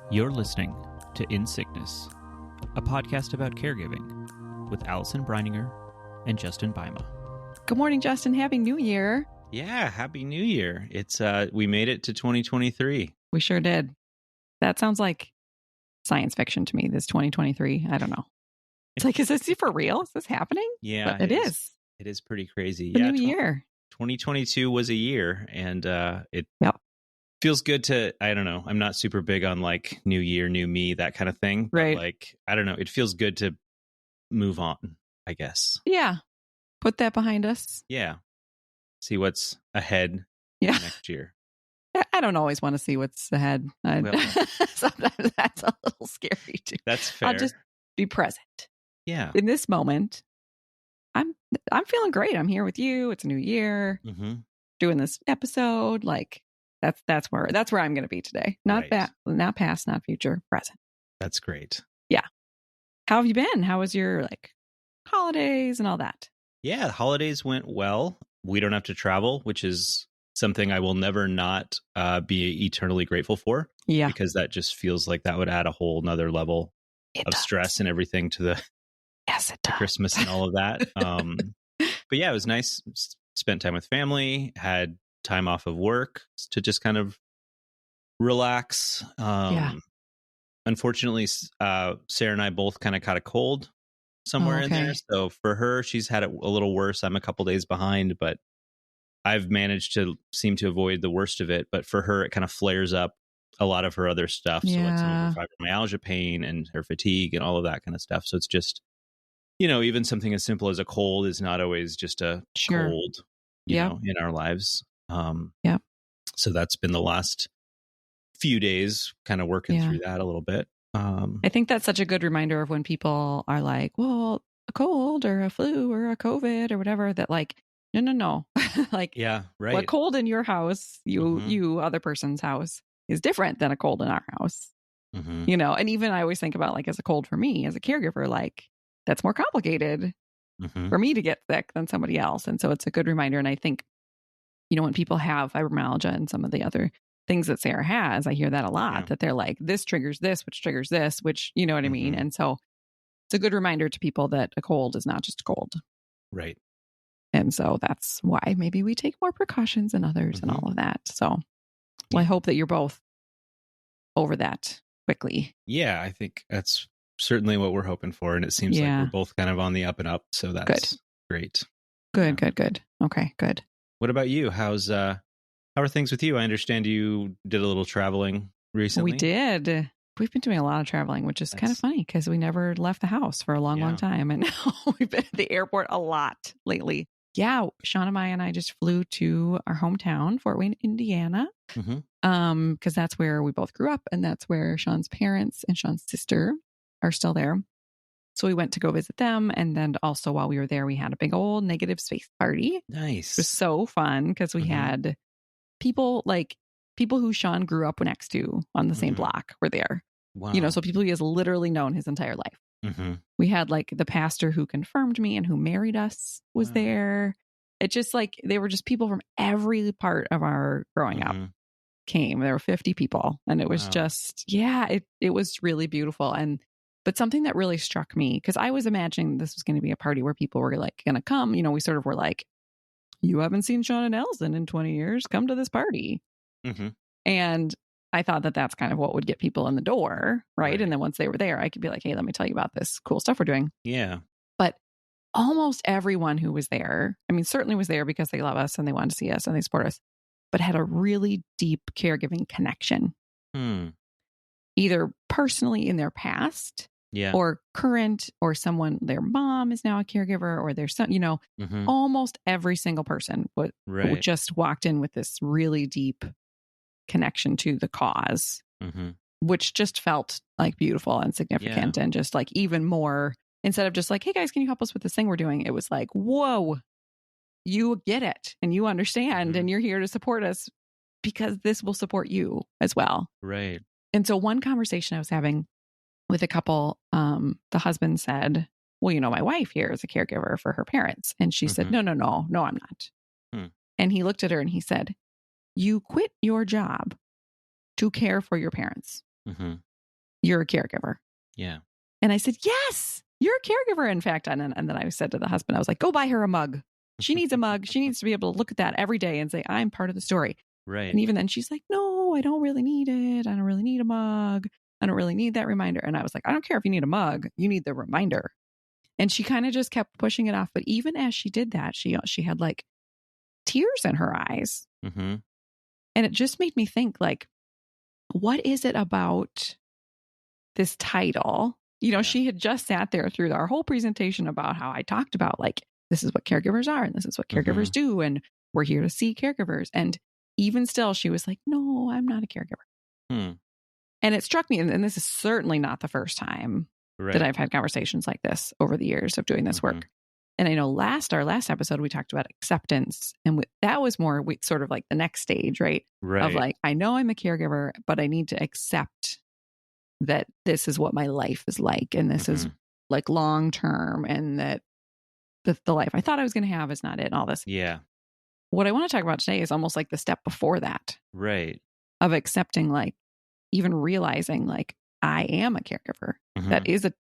You're listening to In Sickness, a podcast about caregiving with Allison Breininger and Justin Bima. Good morning, Justin. Happy New Year. Yeah, Happy New Year. It's we made it to 2023. We sure did. That sounds like science fiction to me, this 2023. I don't know. It's like, is this for real? Is this happening? Yeah, but it is. It is pretty crazy. The new year. 2022 was a year, and it Yep. feels good to, I don't know, I'm not super big on like new year, new me, that kind of thing. But Right. like, I don't know, it feels good to move on, I guess. Yeah. Put that behind us. Yeah. See what's ahead next year. I don't always want to see what's ahead. Sometimes that's a little scary too. That's fair. I'll just be present. Yeah. In this moment, I'm feeling great. I'm here with you. It's a new year. Mm-hmm. Doing this episode. Like that's where I'm going to be today. Not Right. not past, not future, present. That's great. Yeah. How have you been? How was your like holidays and all that? Yeah, the holidays went well. We don't have to travel, which is something I will never not be eternally grateful for. Yeah. Because that just feels like that would add a whole nother level of stress and everything to the Christmas and all of that. But yeah, it was nice. Spent time with family, had time off of work to just kind of relax. Unfortunately, Sarah and I both kind of caught a cold somewhere in there. So for her, she's had it a little worse. I'm a couple days behind, but I've managed to seem to avoid the worst of it. But for her, it kind of flares up a lot of her other stuff. So like some of her fibromyalgia pain and her fatigue and all of that kind of stuff. So it's just, even something as simple as a cold is not always just a cold, in our lives. So that's been the last few days kind of working through that a little bit. I think that's such a good reminder of when people are like, well, a cold or a flu or a COVID or whatever, that like, no. Like, yeah, right. What cold in your house, you other person's house, is different than a cold in our house. Mm-hmm. And even I always think about like as a cold for me as a caregiver, like that's more complicated for me to get sick than somebody else. And so it's a good reminder. And I think, when people have fibromyalgia and some of the other things that Sarah has, I hear that a lot, that they're like, this triggers this, which triggers this, which, you know what I mean? And so it's a good reminder to people that a cold is not just a cold. Right. And so that's why maybe we take more precautions than others and all of that. So I hope that you're both over that quickly. Yeah, I think that's certainly what we're hoping for. And it seems like we're both kind of on the up and up. So that's great. Good. Okay, good. What about you? How are things with you? I understand you did a little traveling recently. We did. We've been doing a lot of traveling, which is kind of funny because we never left the house for a long time. And now we've been at the airport a lot lately. Yeah, Sean and I just flew to our hometown, Fort Wayne, Indiana, because that's where we both grew up, and that's where Sean's parents and Sean's sister are still there. So we went to go visit them, and then also while we were there, we had a big old negative space party. Nice. It was so fun because we had people who Sean grew up next to on the same block were there. Wow. So people he has literally known his entire life. We had like the pastor who confirmed me and who married us was there. It just like, they were just people from every part of our growing up came. There were 50 people, and it was just, it was really beautiful. But something that really struck me, because I was imagining this was going to be a party where people were like going to come, we sort of were like, you haven't seen Sean and Allison in 20 years, come to this party. And I thought that that's kind of what would get people in the door. Right. And then once they were there, I could be like, hey, let me tell you about this cool stuff we're doing. Yeah. But almost everyone who was there, certainly was there because they love us and they want to see us and they support us, but had a really deep caregiving connection. Either personally in their past or current, or someone, their mom is now a caregiver, or their son, almost every single person who just walked in with this really deep connection to the cause, which just felt like beautiful and significant. And just like even more, instead of just like, hey guys, can you help us with this thing we're doing? It was like, whoa, you get it and you understand and you're here to support us because this will support you as well. Right. And so one conversation I was having with a couple, the husband said, well, my wife here is a caregiver for her parents. And she said, no, I'm not. And he looked at her and he said, you quit your job to care for your parents. you're a caregiver. Yeah. And I said, yes, you're a caregiver. In fact, and then I said to the husband, I was like, go buy her a mug. She needs a mug. She needs to be able to look at that every day and say, I'm part of the story. Right. And even then she's like, no, I don't really need it. I don't really need a mug. I don't really need that reminder. And I was like, I don't care if you need a mug. You need the reminder. And she kind of just kept pushing it off. But even as she did that, she had like tears in her eyes. Mm-hmm. And it just made me think, like, what is it about this title? You know, she had just sat there through our whole presentation about how I talked about, like, this is what caregivers are and this is what caregivers do. And we're here to see caregivers. And even still, she was like, no, I'm not a caregiver. And it struck me, and this is certainly not the first time that I've had conversations like this over the years of doing this work. And I know our last episode, we talked about acceptance. And that was more sort of like the next stage, right? Of like, I know I'm a caregiver, but I need to accept that this is what my life is like. And this is like long term, and that the life I thought I was going to have is not it, and all this. Yeah. What I want to talk about today is almost like the step before that. Right. Of accepting, like, even realizing, like, I am a caregiver. That is a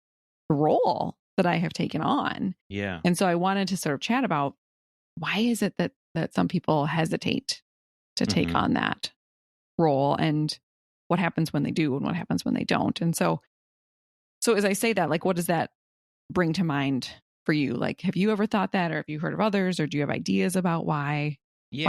role that I have taken on. Yeah. And so I wanted to sort of chat about, why is it that some people hesitate to take on that role, and what happens when they do and what happens when they don't. And so as I say that, like, what does that bring to mind for you? Like, have you ever thought that, or have you heard of others, or do you have ideas about why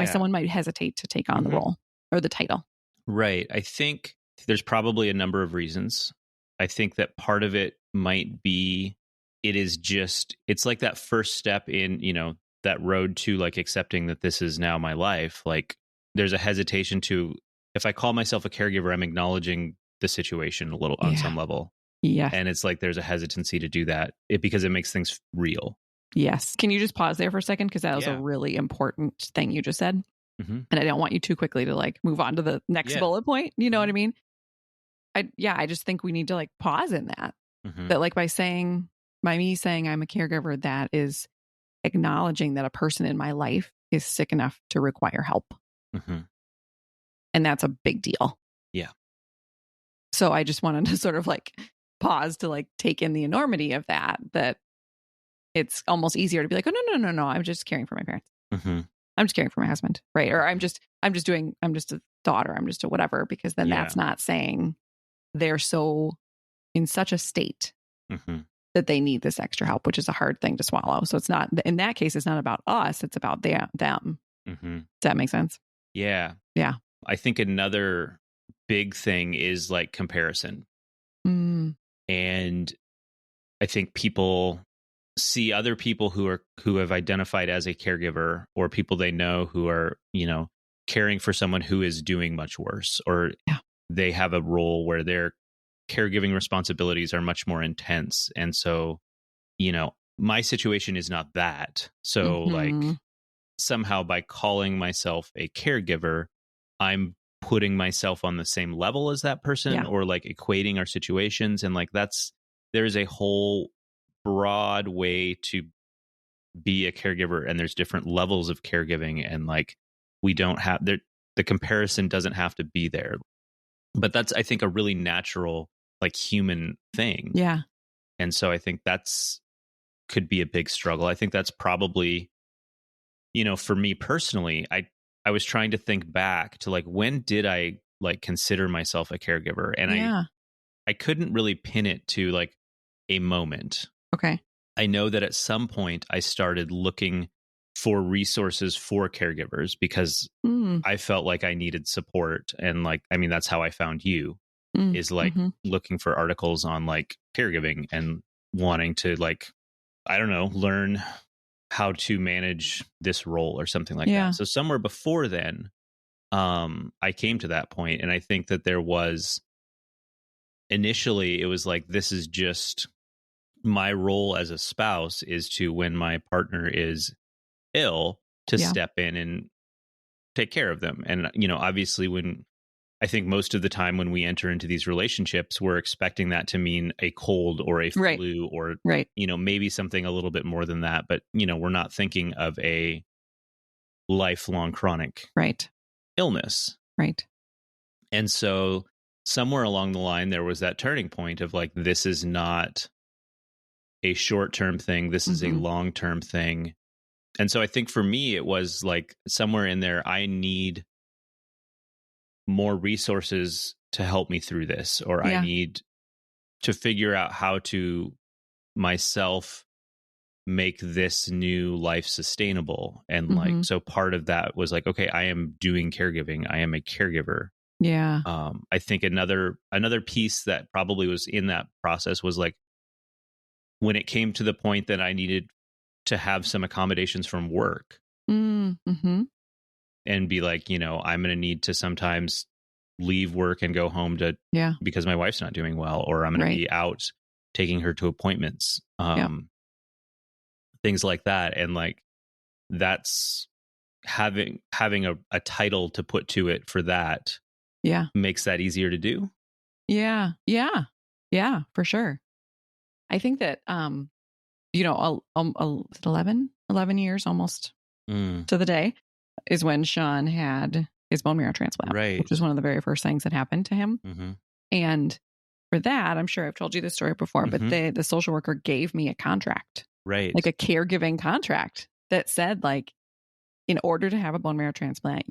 someone might hesitate to take on the role or the title? Right. I think there's probably a number of reasons. I think that part of it might be, it's like that first step in, you know, that road to like accepting that this is now my life. Like, there's a hesitation to, if I call myself a caregiver, I'm acknowledging the situation a little on some level. Yeah. And it's like, there's a hesitancy to do that because it makes things real. Yes. Can you just pause there for a second? Because that was a really important thing you just said. And I don't want you too quickly to like move on to the next bullet point. You know what I mean? I just think we need to like pause in that. That like by me saying I'm a caregiver, that is acknowledging that a person in my life is sick enough to require help. And that's a big deal. Yeah. So I just wanted to sort of like pause to like take in the enormity of that it's almost easier to be like, oh, no, I'm just caring for my parents. I'm just caring for my husband. Right. Or I'm just a daughter. I'm just a whatever, because then that's not saying they're so in such a state that they need this extra help, which is a hard thing to swallow. So it's not, in that case, it's not about us. It's about them. Does that make sense? Yeah. Yeah. I think another big thing is like comparison. And I think people see other people who have identified as a caregiver, or people they know who are, you know, caring for someone who is doing much worse, or they have a role where their caregiving responsibilities are much more intense. And so, you know, my situation is not that. So like somehow by calling myself a caregiver, I'm putting myself on the same level as that person, or like equating our situations. And like there's a whole broad way to be a caregiver, and there's different levels of caregiving, and like we don't have the comparison doesn't have to be there. But that's, I think, a really natural, like, human thing. Yeah. And so I think could be a big struggle. I think that's probably, you know, for me personally, I was trying to think back to like, when did I like consider myself a caregiver? And I couldn't really pin it to like a moment. Okay. I know that at some point I started looking for resources for caregivers because I felt like I needed support. And like, I mean, that's how I found you, is like looking for articles on like caregiving and wanting to like, I don't know, learn how to manage this role or something like that. So somewhere before then, I came to that point, and I think that there was initially, it was like, this is just my role as a spouse is to, when my partner is ill, to step in and take care of them. And, you know, obviously I think most of the time when we enter into these relationships, we're expecting that to mean a cold or a flu or, you know, maybe something a little bit more than that. But, you know, we're not thinking of a lifelong chronic illness. Right. And so somewhere along the line, there was that turning point of like, this is not a short-term thing. This is a long-term thing. And so I think for me, it was like somewhere in there, I need more resources to help me through this, or I need to figure out how to myself make this new life sustainable. And like, so part of that was like, okay, I am doing caregiving. I am a caregiver. Yeah. I think another piece that probably was in that process was like, when it came to the point that I needed to have some accommodations from work and be like, you know, I'm going to need to sometimes leave work and go home to, because my wife's not doing well, or I'm going to be out taking her to appointments, things like that. And like, that's having a title to put to it for that. Makes that easier to do. Yeah, for sure. I think that, you know, 11 years almost to the day is when Sean had his bone marrow transplant, which was one of the very first things that happened to him. And for that, I'm sure I've told you this story before, but the social worker gave me a contract, like a caregiving contract that said, like, in order to have a bone marrow transplant,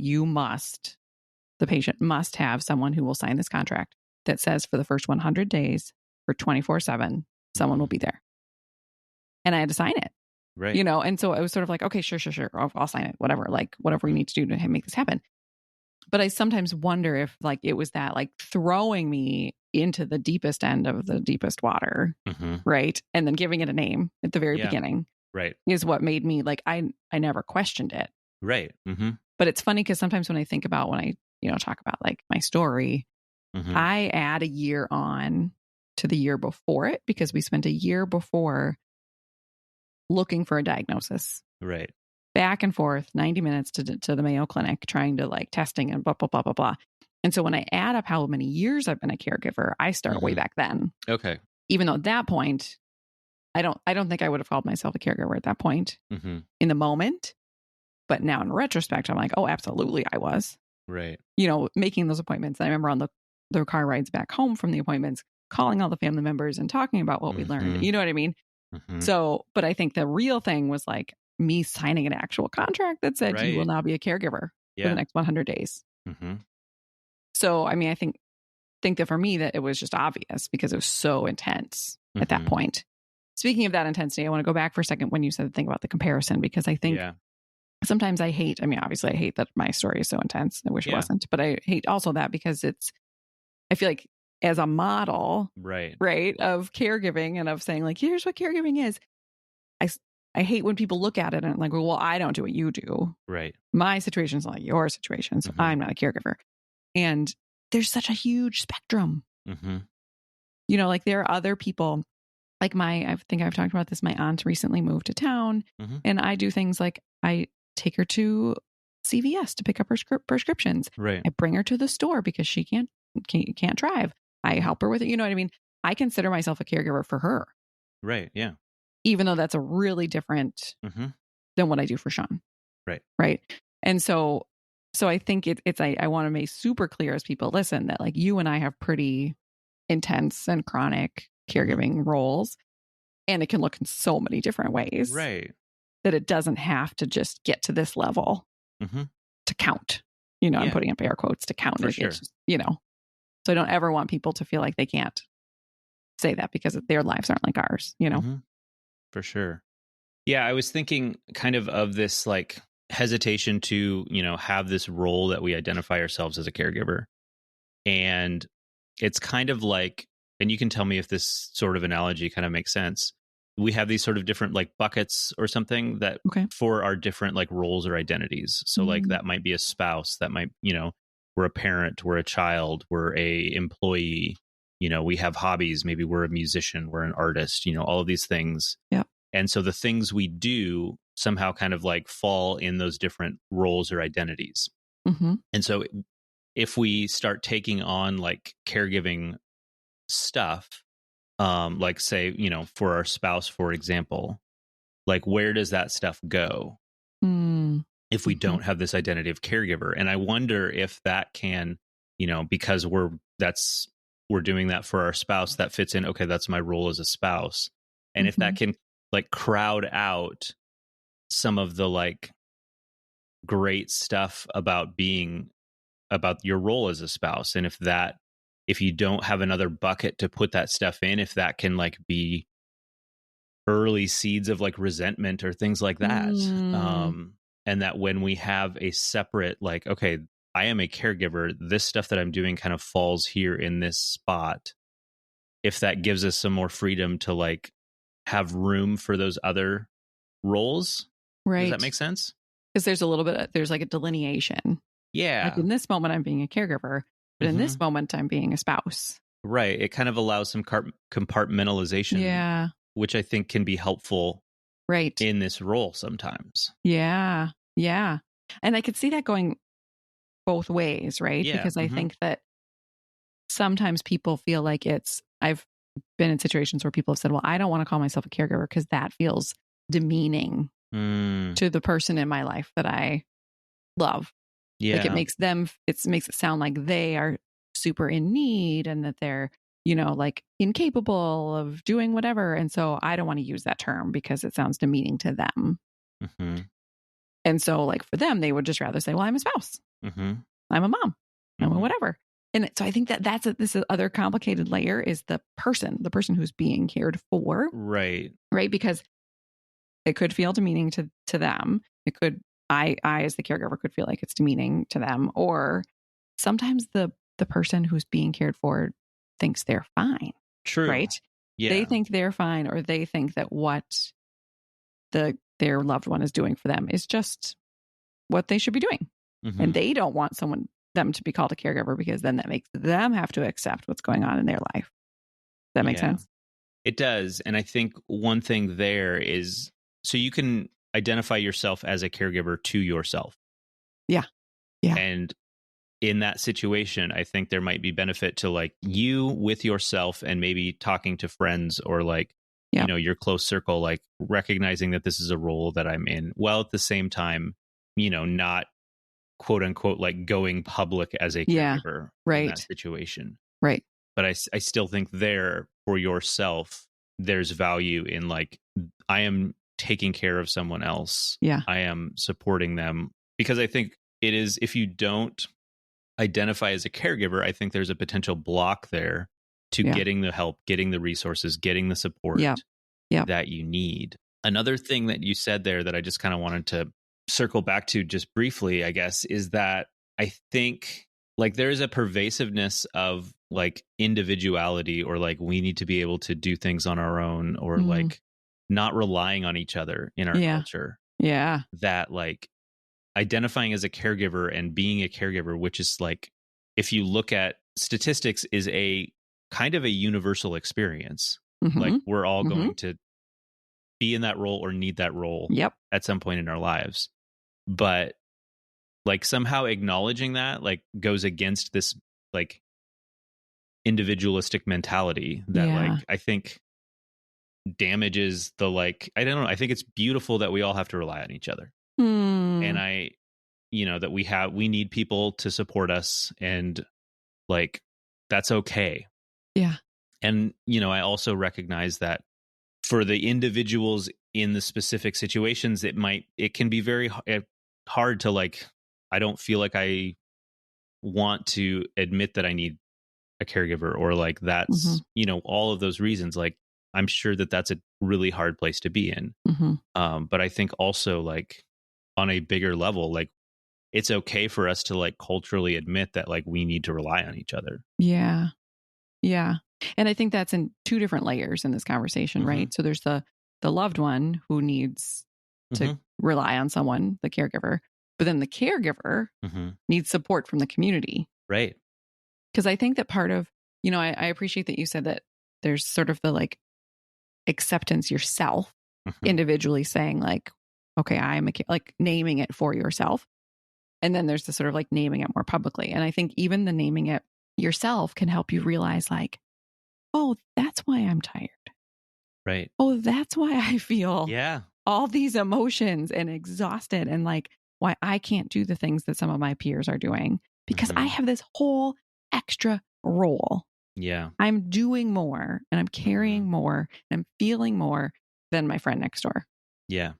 the patient must have someone who will sign this contract that says for the first 100 days for 24/7, someone will be there. And I had to sign it. You know, and so I was sort of like, okay, sure. I'll sign it, whatever we need to do to make this happen. But I sometimes wonder if like it was that like throwing me into the deepest end of the deepest water, right? And then giving it a name at the very beginning, is what made me like, I never questioned it. But it's funny because sometimes when I think about, when I, you know, talk about like my story, I add a year on to the year before it, because we spent a year before looking for a diagnosis. Back and forth, 90 minutes to the Mayo Clinic, trying to like testing and blah, blah, blah, blah, blah. And so when I add up how many years I've been a caregiver, I start way back then. Even though at that point, I don't think I would have called myself a caregiver at that point in the moment. But now in retrospect, I'm like, oh, absolutely, I was. You know, making those appointments. I remember on the car rides back home from the appointments, calling all the family members and talking about what we learned. You know what I mean? So, but I think the real thing was like me signing an actual contract that said you will now be a caregiver for the next 100 days. So, I mean, I think that for me that it was just obvious because it was so intense at that point. Speaking of that intensity, I want to go back for a second when you said the thing about the comparison, because I think sometimes obviously I hate that my story is so intense. I wish it wasn't, but I hate also that because I feel like as a model, right, of caregiving and of saying like, here's what caregiving is. I hate when people look at it and like, well, I don't do what you do. My situation is not like your situation, so I'm not a caregiver. And there's such a huge spectrum. You know, like there are other people, like I think I've talked about this. My aunt recently moved to town, and I do things like I take her to CVS to pick up her prescriptions. I bring her to the store because she can't drive. I help her with it. You know what I mean? I consider myself a caregiver for her. Even though that's a really different than what I do for Sean. Right. And so I think I want to make super clear as people listen that like you and I have pretty intense and chronic caregiving roles, and it can look in so many different ways. That it doesn't have to just get to this level to count. You know, I'm putting up air quotes to count. For sure. Just, you know, so I don't ever want people to feel like they can't say that because their lives aren't like ours, you know? For sure. Yeah. I was thinking kind of this like hesitation to, you know, have this role that we identify ourselves as a caregiver. And it's kind of like, and you can tell me if this sort of analogy kind of makes sense. We have these sort of different like buckets or something that for our different like roles or identities. So like that might be a spouse, that might, you know, we're a parent, we're a child, we're a employee, you know, we have hobbies, maybe we're a musician, we're an artist, you know, all of these things. And so the things we do somehow kind of like fall in those different roles or identities. And so if we start taking on like caregiving stuff, like say, you know, for our spouse, for example, like where does that stuff go if we don't have this identity of caregiver? And I wonder if that can, you know, because we're we're doing that for our spouse, that fits in. Okay, that's my role as a spouse. And if that can like crowd out some of the like great stuff about your role as a spouse, and if you don't have another bucket to put that stuff in, if that can like be early seeds of like resentment or things like that. And that when we have a separate, like, okay, I am a caregiver, this stuff that I'm doing kind of falls here in this spot. If that gives us some more freedom to like have room for those other roles. Right. Does that make sense? Because there's like a delineation. Yeah. Like in this moment, I'm being a caregiver, but in this moment, I'm being a spouse. Right. It kind of allows some compartmentalization. Yeah. Which I think can be helpful in this role sometimes. Yeah. Yeah. And I could see that going both ways, right? Yeah. Because I think that sometimes people feel like I've been in situations where people have said, well, I don't want to call myself a caregiver because that feels demeaning to the person in my life that I love. Yeah. Like it makes it sound like they are super in need and that they're, like incapable of doing whatever. And so I don't want to use that term because it sounds demeaning to them. And so like for them, they would just rather say, well, I'm a spouse. I'm a mom. I'm a whatever. And so I think that this other complicated layer is the person who's being cared for. Right. Right. Because it could feel demeaning to them. It could, I as the caregiver could feel like it's demeaning to them. Or sometimes the person who's being cared for thinks they're fine. True. Right? Yeah. They think they're fine, or they think that what their loved one is doing for them is just what they should be doing. And they don't want them to be called a caregiver because then that makes them have to accept what's going on in their life. Does that make sense? It does. And I think one thing there is, so you can identify yourself as a caregiver to yourself. Yeah. Yeah. And in that situation, I think there might be benefit to like you with yourself and maybe talking to friends or like, your close circle, like recognizing that this is a role that I'm in, while at the same time, not quote unquote, like going public as a caregiver in that situation. Right. But I still think there for yourself, there's value in like, I am taking care of someone else. Yeah. I am supporting them, because I think it is, if you don't identify as a caregiver, I think there's a potential block there to getting the help, getting the resources, getting the support that you need. Another thing that you said there that I just kind of wanted to circle back to just briefly, I guess, is that I think like there is a pervasiveness of like individuality, or like we need to be able to do things on our own, or like not relying on each other in our culture. Yeah. That like identifying as a caregiver and being a caregiver, which is like, if you look at statistics, is a kind of a universal experience. Like we're all going to be in that role or need that role at some point in our lives. But like somehow acknowledging that like goes against this like individualistic mentality that like I think damages the like, I don't know, I think it's beautiful that we all have to rely on each other. And I, that we need people to support us, and like that's okay. Yeah. And I also recognize that for the individuals in the specific situations, it can be very hard to like, I don't feel like I want to admit that I need a caregiver, or like that's, all of those reasons. Like, I'm sure that that's a really hard place to be in. But I think also like on a bigger level, like it's okay for us to like culturally admit that like we need to rely on each other. Yeah. Yeah. And I think that's in two different layers in this conversation, right? So there's the loved one who needs to rely on someone, the caregiver, but then the caregiver needs support from the community. Right. Because I think that part of, I appreciate that you said that there's sort of the like acceptance yourself individually saying like, okay, I'm like naming it for yourself. And then there's the sort of like naming it more publicly. And I think even the naming it yourself can help you realize like, oh, that's why I'm tired. Right. Oh, that's why I feel all these emotions and exhausted, and like why I can't do the things that some of my peers are doing, because I have this whole extra role. Yeah. I'm doing more and I'm carrying more and I'm feeling more than my friend next door. Yeah.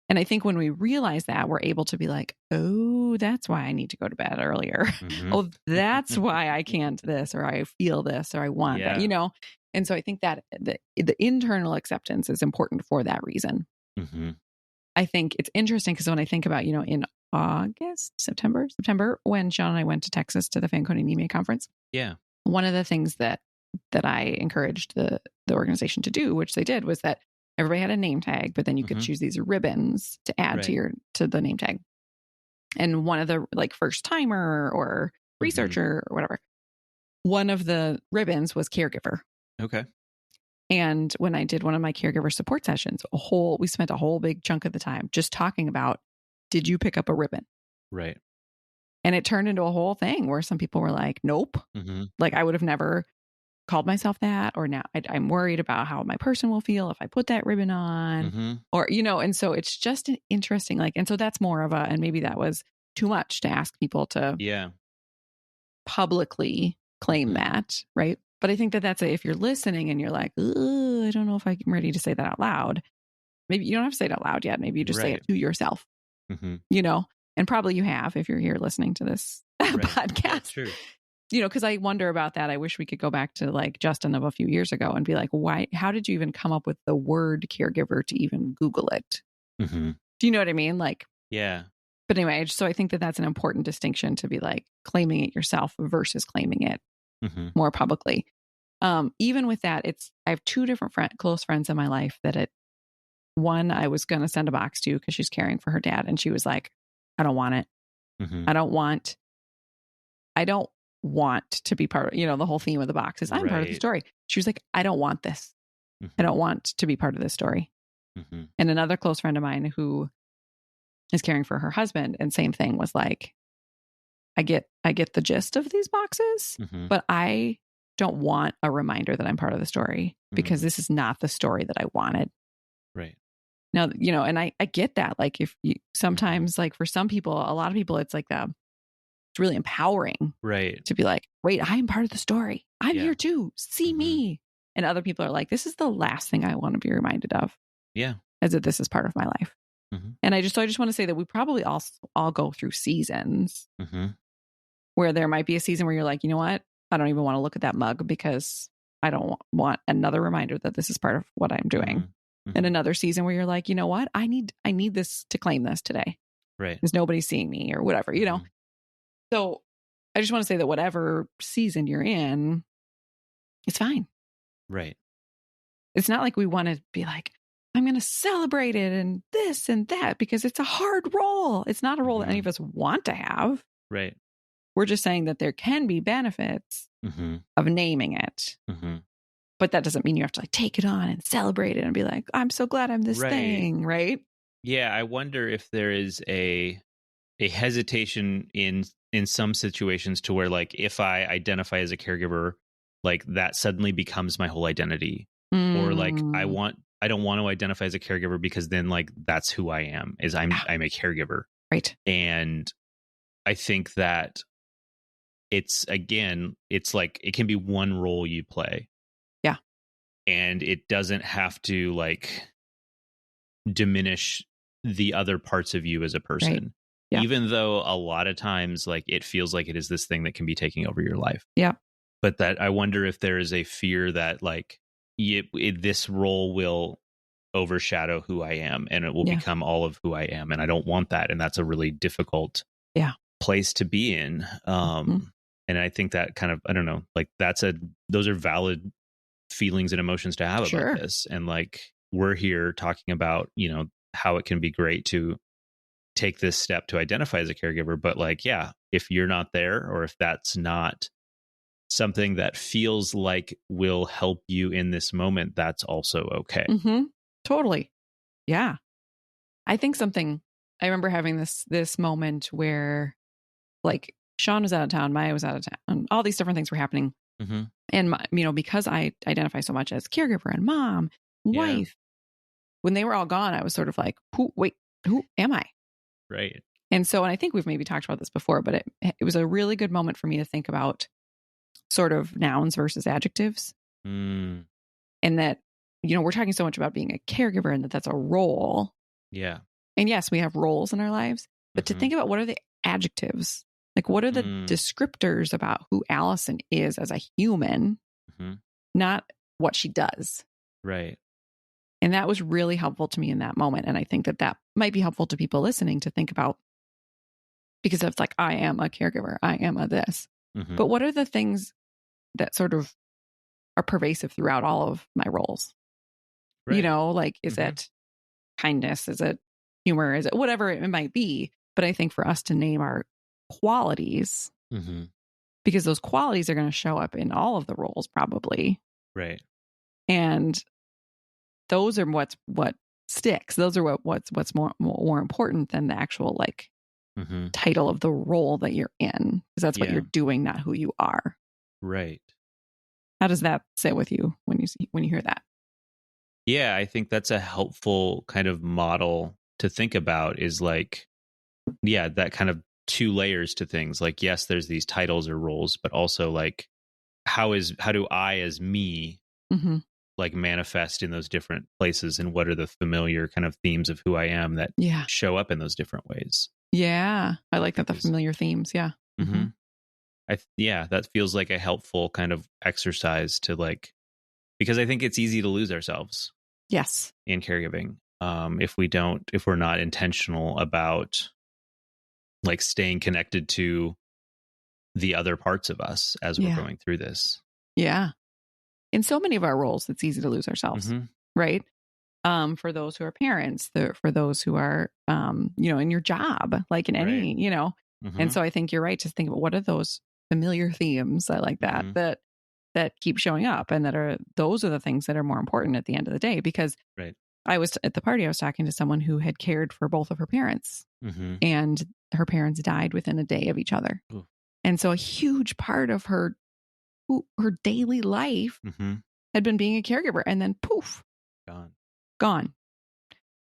And I think when we realize that, we're able to be like, oh, that's why I need to go to bed earlier. Mm-hmm. Oh, that's why I can't this, or I feel this, or I want that, And so I think that the internal acceptance is important for that reason. Mm-hmm. I think it's interesting because when I think about, in September, when Sean and I went to Texas to the Fanconi Anemia conference. Yeah. One of the things that I encouraged the organization to do, which they did, was that everybody had a name tag, but then you could choose these ribbons to add to the name tag. And one of the first timer or researcher or whatever, one of the ribbons was caregiver. Okay. And when I did one of my caregiver support sessions, we spent a whole big chunk of the time just talking about, did you pick up a ribbon? Right. And it turned into a whole thing where some people were like, nope. Mm-hmm. Like I would have never called myself that, or now I'm worried about how my person will feel if I put that ribbon on, or, and so it's just an interesting, and so that's more of and maybe that was too much to ask people to publicly claim that. Right. But I think that if you're listening and you're like, I don't know if I'm ready to say that out loud. Maybe you don't have to say it out loud yet. Maybe you just say it to yourself, and probably you have, if you're here listening to this podcast. Yeah, true. Because I wonder about that. I wish we could go back to Justin of a few years ago and be like, why, how did you even come up with the word caregiver to even Google it? Mm-hmm. Do you know what I mean? Yeah. But anyway, so I think that's an important distinction to be claiming it yourself versus claiming it more publicly. Even with that, I have two different close friends in my life that one I was going to send a box to because she's caring for her dad. And she was like, I don't want it. I don't want to be part of, the whole theme of the box is I'm part of the story. She was like, I don't want this. I don't want to be part of this story. And another close friend of mine who is caring for her husband, and same thing, was like, I get the gist of these boxes, but I don't want a reminder that I'm part of the story because this is not the story that I wanted. Right. Now, and I get that. If you sometimes, for some people, a lot of people, it's it's really empowering, right, to be like, wait, I'm part of the story. I'm here too. See me. And other people are like, this is the last thing I want to be reminded of. Yeah. As that this is part of my life. And I just want to say that we probably all go through seasons where there might be a season where you're like, you know what? I don't even want to look at that mug because I don't want another reminder that this is part of what I'm doing. And another season where you're like, you know what? I need this to claim this today. Right. Because nobody's seeing me or whatever, So I just want to say that whatever season you're in, it's fine. Right. It's not like we want to be like, I'm going to celebrate it and this and that, because it's a hard role. It's not a role that any of us want to have. Right. We're just saying that there can be benefits of naming it. But that doesn't mean you have to take it on and celebrate it and be like, I'm so glad I'm this thing. Right. Yeah. I wonder if there is a hesitation in some situations to where if I identify as a caregiver, that suddenly becomes my whole identity. Or I don't want to identify as a caregiver because then that's who I am, is I'm a caregiver. Right. And I think that it's it can be one role you play. Yeah. And it doesn't have to diminish the other parts of you as a person. Right. Yeah. Even though a lot of times it feels like it is this thing that can be taking over your life. Yeah. But that I wonder if there is a fear that this role will overshadow who I am and it will become all of who I am. And I don't want that. And that's a really difficult place to be in. And I think that kind of, I don't know, those are valid feelings and emotions to have about this. And we're here talking about, how it can be great to take this step to identify as a caregiver. But if you're not there, or if that's not something that feels like will help you in this moment, that's also okay. Totally. Yeah. I think I remember having this moment where Sean was out of town, Maya was out of town, all these different things were happening. And because I identify so much as caregiver and mom, wife, when they were all gone, I was sort of like, who am I? Right. And so, and I think we've maybe talked about this before, but it was a really good moment for me to think about sort of nouns versus adjectives. And that, we're talking so much about being a caregiver and that's a role. Yeah. And yes, we have roles in our lives, but to think about what are the adjectives? Like, what are the descriptors about who Allison is as a human, not what she does? Right. And that was really helpful to me in that moment. And I think that might be helpful to people listening to think about, because it's like, I am a caregiver, I am a this. But what are the things that sort of are pervasive throughout all of my roles? Right. Like, is it kindness? Is it humor? Is it whatever it might be? But I think for us to name our qualities, because those qualities are going to show up in all of the roles probably. Right. And those are what sticks. Those are what's more important than the actual like title of the role that you're in, because that's what you're doing, not who you are. Right. How does that sit with you when you hear that? Yeah, I think that's a helpful kind of model to think about, is like, that kind of two layers to things. Like, yes, there's these titles or roles, but also like, how do I as me like manifest in those different places, and what are the familiar kind of themes of who I am that show up in those different ways? Yeah, I like that, the familiar themes. Yeah. That feels like a helpful kind of exercise to like, because I think it's easy to lose ourselves. Yes. In caregiving, if we're not intentional about like staying connected to the other parts of us as we're going through this. Yeah. In so many of our roles, it's easy to lose ourselves, right? For those who are parents, for those who are, in your job, like in any, and so I think you're right to think about what are those familiar themes. I like that keep showing up, and those are the things that are more important at the end of the day. Because I was at the party, I was talking to someone who had cared for both of her parents, and her parents died within a day of each other. Ooh. And so a huge part of her daily life had been being a caregiver, and then poof, gone.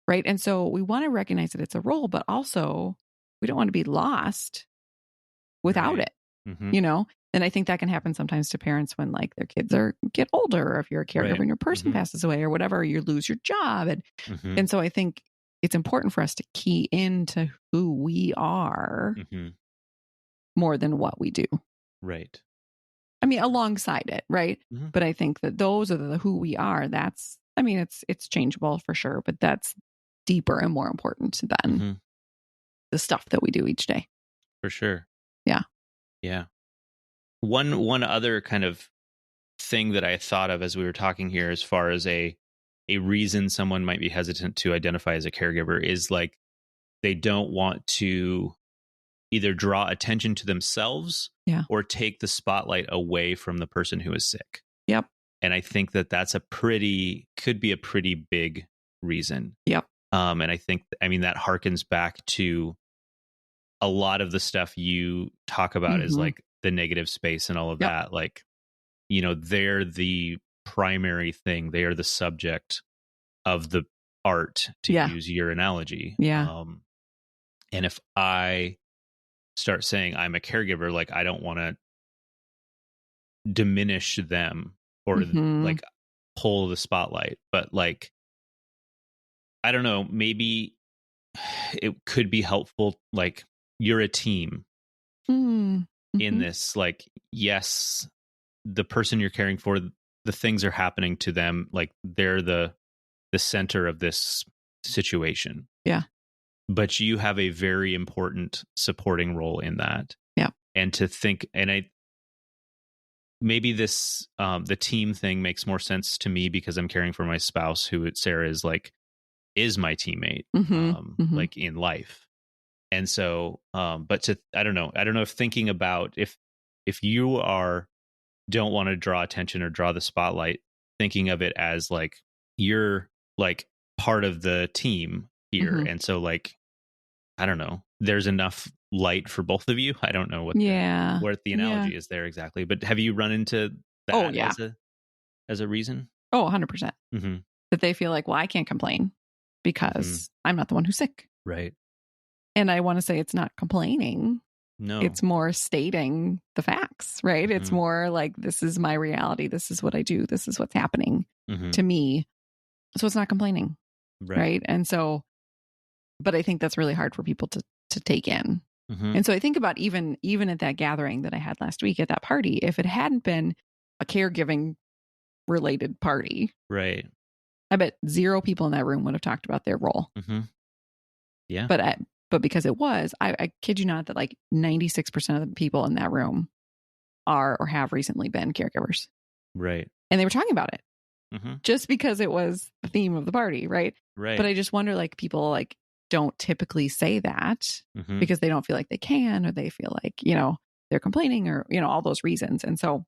Right. And so we want to recognize that it's a role, but also we don't want to be lost without it, And I think that can happen sometimes to parents when like their kids get older, or if you're a caregiver and your person passes away or whatever, you lose your job. And so I think it's important for us to key into who we are more than what we do. Right. I mean, alongside it. Right. But I think that those are the who we are. It's changeable for sure, but that's deeper and more important than the stuff that we do each day. For sure. Yeah. Yeah. One other kind of thing that I thought of as we were talking here, as far as a reason someone might be hesitant to identify as a caregiver, is like they don't want to either draw attention to themselves or take the spotlight away from the person who is sick. Yep. And I think that could be a pretty big reason. Yep. And I think, that harkens back to a lot of the stuff you talk about is like the negative space and all of that. Like, they're the primary thing. They are the subject of the art, to use your analogy. Yeah. And if I start saying I'm a caregiver, like, I don't want to diminish them or like pull the spotlight, but like, I don't know, maybe it could be helpful. Like, you're a team in this, like, yes, the person you're caring for, the things are happening to them. Like, they're the center of this situation. Yeah. But you have a very important supporting role in that. Yeah. And to think, maybe this, the team thing makes more sense to me because I'm caring for my spouse, who Sarah is my teammate, like in life. And so, but I don't know if thinking about if you don't want to draw attention or draw the spotlight, thinking of it as like, you're like part of the team here. And so like, I don't know, there's enough light for both of you. I don't know what the analogy is there exactly, but have you run into that as a reason? Oh, 100%. That they feel like, well, I can't complain because I'm not the one who's sick. Right. And I want to say it's not complaining. No. It's more stating the facts, right? Mm-hmm. It's more like, this is my reality. This is what I do. This is what's happening to me. So it's not complaining. Right. And so, but I think that's really hard for people to take in. And so I think about even at that gathering that I had last week at that party, if it hadn't been a caregiving related party, right, I bet 0 people in that room would have talked about their role. Yeah. But because it was, I kid you not, that like 96% of the people in that room are or have recently been caregivers. Right. And they were talking about it just because it was the theme of the party. Right. But I just wonder, like, people like don't typically say that because they don't feel like they can, or they feel like, you know, they're complaining, or, you know, all those reasons. And so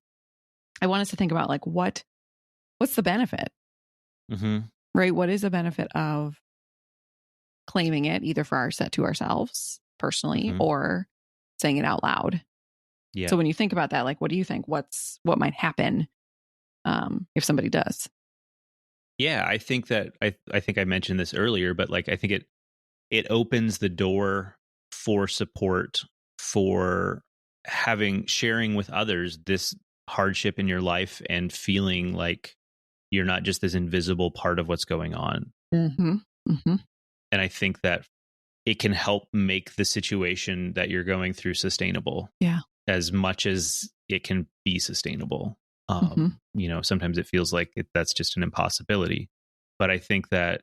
I want us to think about, like, what's the benefit? Right. What is the benefit of claiming it, either for to ourselves personally or saying it out loud? Yeah. So when you think about that, like, what do you think? What might happen if somebody does? Yeah, I think that I think I mentioned this earlier, but like, I think it opens the door for support, for sharing with others this hardship in your life, and feeling like you're not just this invisible part of what's going on. And I think that it can help make the situation that you're going through sustainable. Yeah. As much as it can be sustainable. You know, sometimes it feels like that's just an impossibility. But I think that,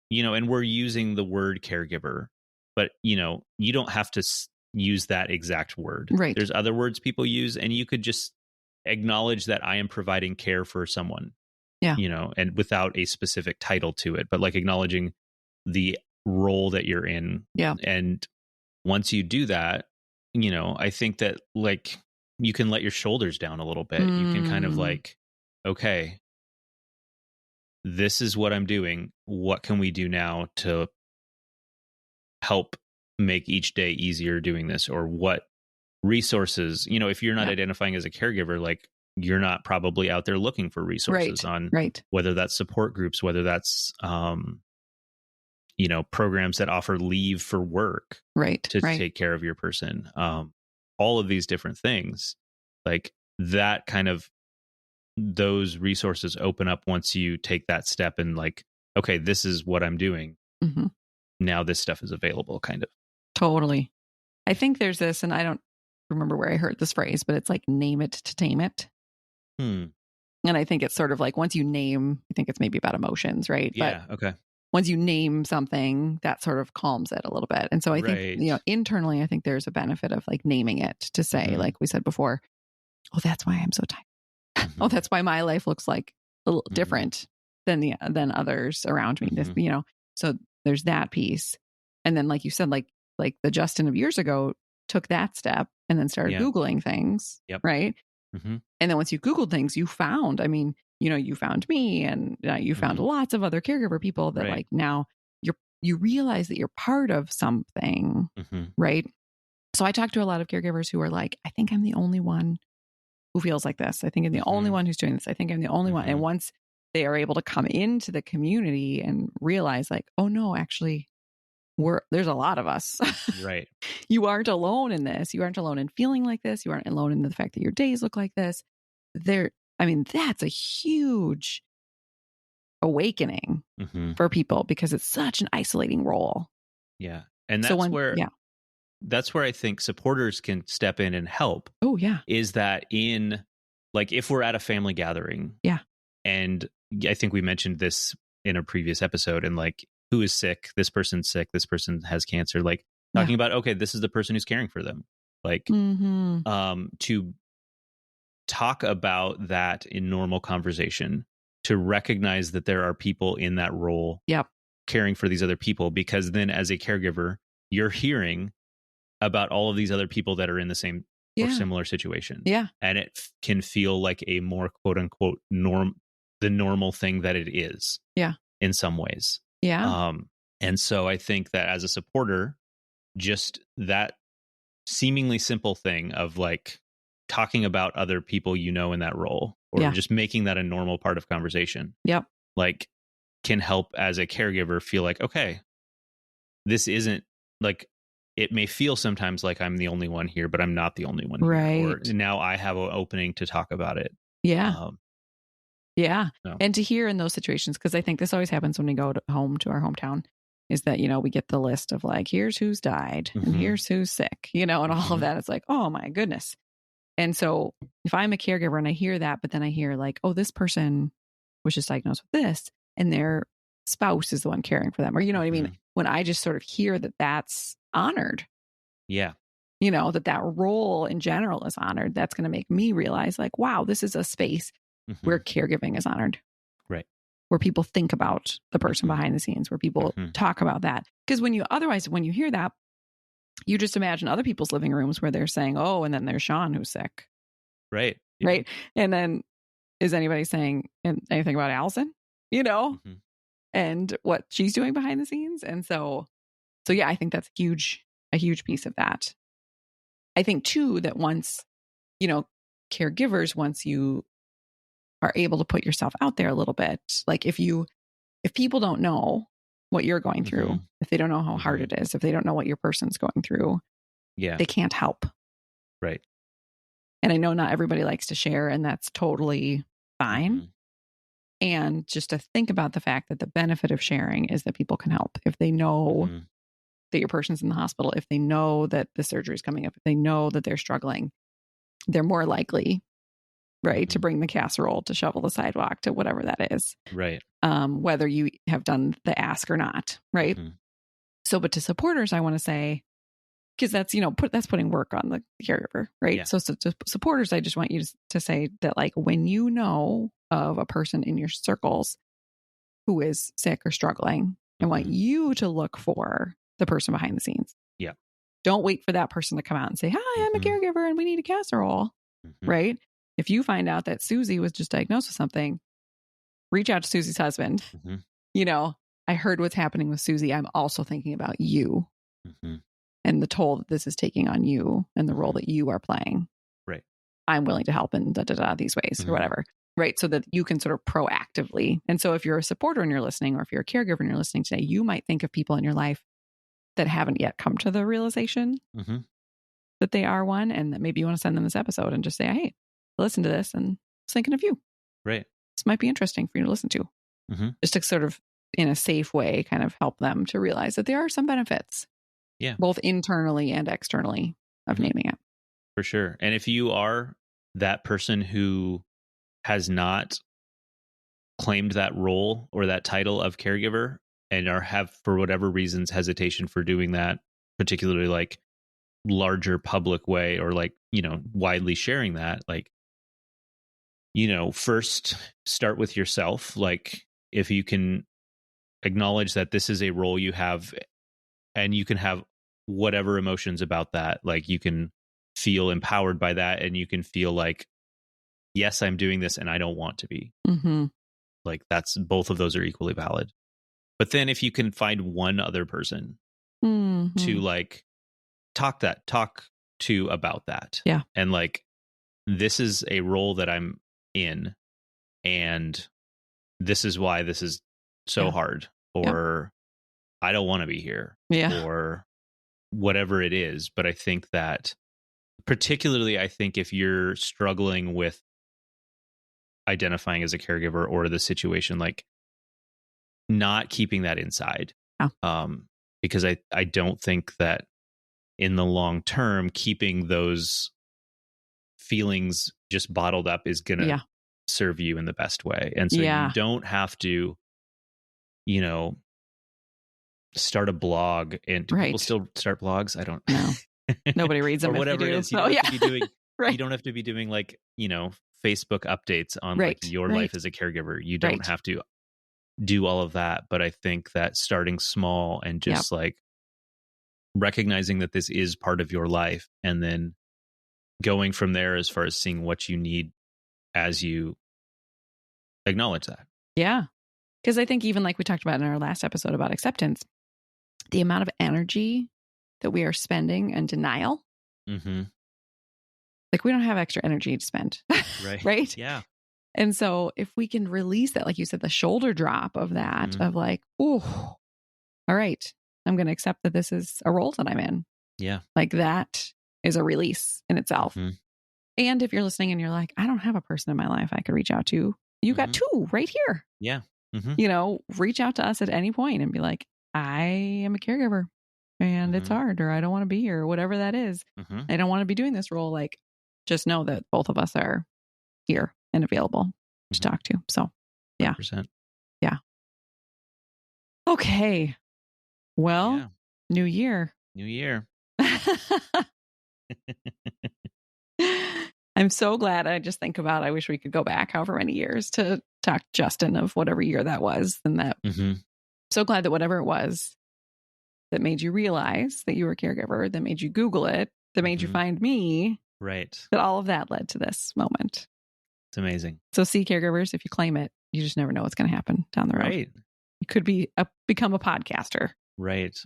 you know, and we're using the word caregiver, but, you know, you don't have to use that exact word. Right. There's other words people use, and you could just acknowledge that I am providing care for someone. Yeah. You know, and without a specific title to it, but like acknowledging the role that you're in. Yeah. And once you do that, you know, I think that, like, you can let your shoulders down a little bit. You can kind of like, okay, this is what I'm doing. What can we do now to help make each day easier doing this? Or what resources, you know, if you're not identifying as a caregiver, like, you're not probably out there looking for resources on whether that's support groups, whether that's, you know, programs that offer leave for work to take care of your person. All of these different things, like that kind of, those resources open up once you take that step and like, okay, this is what I'm doing. Now this stuff is available, kind of. Totally. I think there's this, and I don't remember where I heard this phrase, but it's like, name it to tame it. And I think it's sort of like, once you name, I think it's maybe about emotions, right? Yeah. But okay. Once you name something, that sort of calms it a little bit. And so I think, you know, internally, I think there's a benefit of like naming it, to say, like we said before, oh, that's why I'm so tired. Oh, that's why my life looks like a little different than others around me. This, you know, so there's that piece. And then, like you said, like the Justin of years ago took that step and then started Googling things. Right. And then once you Googled things, you found, I mean, you know, you found me, and you found lots of other caregiver people that like, now you realize that you're part of something. Right. So I talk to a lot of caregivers who are like, I think I'm the only one who feels like this. I think I'm the only one who's doing this. I think I'm the only one. And once they are able to come into the community and realize, like, oh no, actually there's a lot of us. Right. You aren't alone in this. You aren't alone in feeling like this. You aren't alone in the fact that your days look like this. I mean, that's a huge awakening for people, because it's such an isolating role. Yeah. And that's where I think supporters can step in and help. Oh, yeah. Is that in, like, if we're at a family gathering. Yeah. And I think we mentioned this in a previous episode, and like, who is sick? This person's sick. This person has cancer. Like, talking about, okay, this is the person who's caring for them. Like, to talk about that in normal conversation, to recognize that there are people in that role caring for these other people, because then as a caregiver, you're hearing about all of these other people that are in the same or similar situation. Yeah. And it can feel like a more quote unquote the normal thing that it is. Yeah. In some ways. Yeah. And so I think that as a supporter, just that seemingly simple thing of like talking about other people, you know, in that role, or just making that a normal part of conversation. Yep. Like, can help as a caregiver feel like, okay, this isn't like, it may feel sometimes like I'm the only one here, but I'm not the only one right. here. Or now I have an opening to talk about it. Yeah. Yeah. No. And to hear in those situations, because I think this always happens when we go home to our hometown, is that, we get the list of like, here's who's died and here's who's sick, and all of that. It's like, oh my goodness. And so if I'm a caregiver and I hear that, but then I hear like, oh, this person was just diagnosed with this and their spouse is the one caring for them, or, you know what I mean? When I just sort of hear that that's honored. Yeah. That role in general is honored. That's going to make me realize like, wow, this is a space where caregiving is honored. Right. Where people think about the person behind the scenes, where people talk about that. Because when you hear that, you just imagine other people's living rooms where they're saying, oh, and then there's Sean who's sick. Right. Yeah. Right. And then is anybody saying anything about Allison, and what she's doing behind the scenes? And so yeah, I think that's a huge piece of that. I think too, that once, caregivers, once you are able to put yourself out there a little bit, like if people don't know what you're going through, if they don't know how hard it is, if they don't know what your person's going through, they can't help. Right. And I know not everybody likes to share, and that's totally fine. And just to think about the fact that the benefit of sharing is that people can help. If they know that your person's in the hospital, if they know that the surgery is coming up, if they know that they're struggling, they're more likely, right, to bring the casserole, to shovel the sidewalk, to whatever that is. Right. Whether you have done the ask or not. Right. So, but to supporters, I want to say, because that's, that's putting work on the caregiver. Right. Yeah. So to supporters, I just want you to say that, like, when you know of a person in your circles who is sick or struggling, I want you to look for the person behind the scenes. Yeah. Don't wait for that person to come out and say, hi, I'm a caregiver and we need a casserole. Right. If you find out that Susie was just diagnosed with something, reach out to Susie's husband. I heard what's happening with Susie. I'm also thinking about you and the toll that this is taking on you and the role that you are playing. Right. I'm willing to help in these ways or whatever. Right. So that you can sort of proactively. And so if you're a supporter and you're listening, or if you're a caregiver and you're listening today, you might think of people in your life that haven't yet come to the realization that they are one, and that maybe you want to send them this episode and just say, hey, listen to this and I was thinking of you. Right. This might be interesting for you to listen to. Just to sort of, in a safe way, kind of help them to realize that there are some benefits. Yeah. Both internally and externally of naming it. For sure. And if you are that person who has not claimed that role or that title of caregiver, and have, for whatever reasons, hesitation for doing that, particularly like larger public way, or like, widely sharing that, like, first start with yourself. Like, if you can acknowledge that this is a role you have, and you can have whatever emotions about that, like you can feel empowered by that, and you can feel like, yes, I'm doing this and I don't want to be. Like, that's, both of those are equally valid. But then if you can find one other person to like talk to about that. Yeah. And like, this is a role that I'm in, and this is why this is so hard, or I don't want to be here, or whatever it is. But I think that particularly, if you're struggling with identifying as a caregiver or the situation, like, not keeping that inside, because I don't think that in the long term, keeping those feelings just bottled up is going to serve you in the best way. And so you don't have to, start a blog. And do people still start blogs? I don't know. Nobody reads them. Or whatever it is. You don't have to be doing, you don't have to be doing like, Facebook updates on like your life as a caregiver. You don't have to do all of that. But I think that starting small and just like recognizing that this is part of your life, and then going from there as far as seeing what you need as you acknowledge that. Yeah. Because I think, even like we talked about in our last episode about acceptance, the amount of energy that we are spending in denial, like, we don't have extra energy to spend. Right. Yeah. And so if we can release that, like you said, the shoulder drop of that, of like, oh, all right, I'm going to accept that this is a role that I'm in. Yeah. Like that is a release in itself. Mm-hmm. And if you're listening and you're like, I don't have a person in my life I could reach out to, you got two right here. Yeah. Mm-hmm. You know, reach out to us at any point and be like, I am a caregiver and it's hard, or I don't want to be here, or whatever that is. I don't want to be doing this role. Like, just know that both of us are here and available to talk to. So, yeah. 100%. Yeah. Okay. Well, New year. New year. I'm so glad. I just think about, I wish we could go back however many years to talk to Justin of whatever year that was. And that so glad that whatever it was that made you realize that you were a caregiver, that made you Google it, that made you find me. Right. That all of that led to this moment. It's amazing. So see, caregivers, if you claim it, you just never know what's going to happen down the road. Right. You could become a podcaster. Right.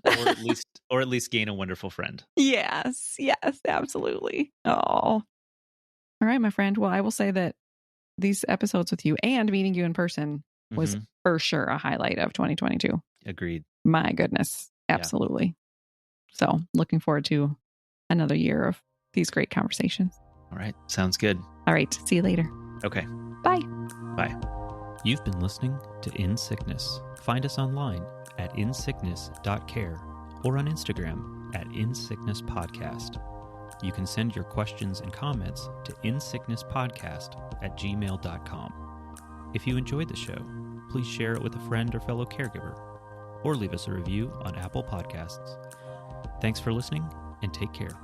Or at least gain a wonderful friend. Yes, absolutely. Oh. All right, my friend. Well, I will say that these episodes with you and meeting you in person was for sure a highlight of 2022. Agreed. My goodness. Absolutely. Yeah. So looking forward to another year of these great conversations. All right. Sounds good. All right. See you later. Okay. Bye. Bye. You've been listening to In Sickness. Find us online at insickness.care or on Instagram at insicknesspodcast. You can send your questions and comments to insicknesspodcast@gmail.com. If you enjoyed the show, please share it with a friend or fellow caregiver, or leave us a review on Apple Podcasts. Thanks for listening, and take care.